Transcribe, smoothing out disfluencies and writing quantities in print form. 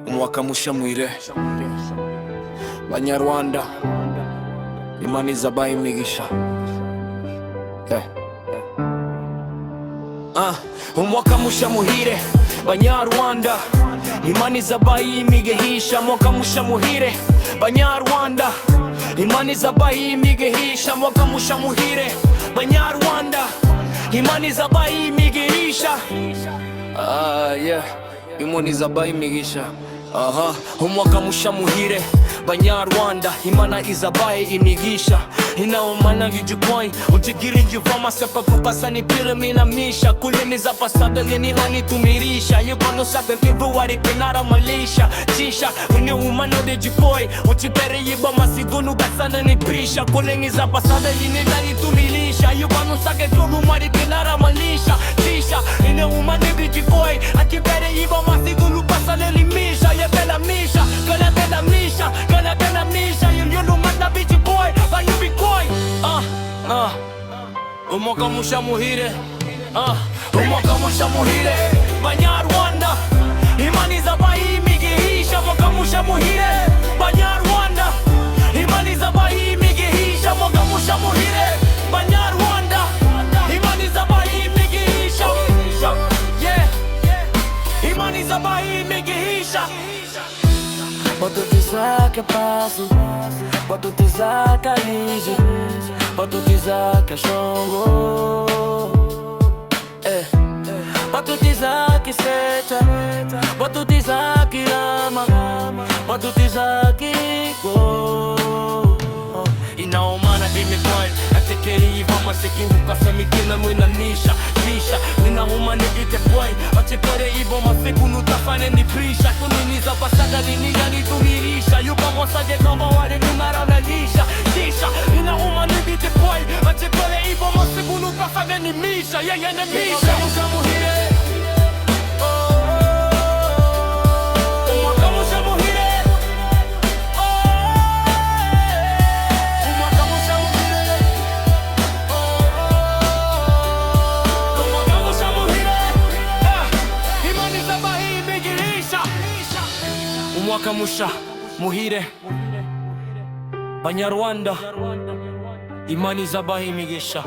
Umwaka mushya muhire Banyarwanda, Imana izabaha imigisha. Umwaka mushya muhire Banyarwanda, Imana izabaha imigisha. Mwaka mushya muhire Banyarwanda, Imana izabaha imigisha. Mwaka mushya muhire Banyarwanda, Imana izabaha imigisha. Imana izabaha imigisha. Umwaka mushya muhire Banyarwanda, Imana izabaha imigisha. Inaomana vijukwai utigiri juvama sepa kupasa ni pile mina misha kule niza pasada lini hani tumirisha yubano sabe vivu wari penara malisha chisha uni umano de jikoi utibere yiba masigunu gasana ni prisha kule niza pasada lini hani tumirisha yubano sage tumu wari penara malisha chisha uni umano de jikoi atibere yiba masigunu gasana ni misha yebela misha kana bela misha kana bela misha yulu mata bichi boy bayubi koi umwaka mushya muhire umwaka mushya muhire Banyarwanda, Imana izabaha imigisha. Umwaka mushya muhire Banyarwanda, Imana izabaha imigisha. Umwaka mushya muhire Banyarwanda, Imana izabaha imigisha. Imana izabaha imigisha. Batutizaka pasu, batutizaka liji, batutizaka shongo, batutizaka secha, batutizaka lama, batutizaka go. Inaomana vimekoi atekeri iva masekingu kasemikina mwina nisha nisha ninauma nigite boy atekere iva maseku nutafane ni prisha kuniniza pasada niniga nitumirisha yuba mosaje kama wale nunara na nisha nisha ninauma nigite boy atekere iva maseku nutafane ni misha yeye ni misha. Umwaka mushya muhire Banyarwanda, Imana izabaha imigisha.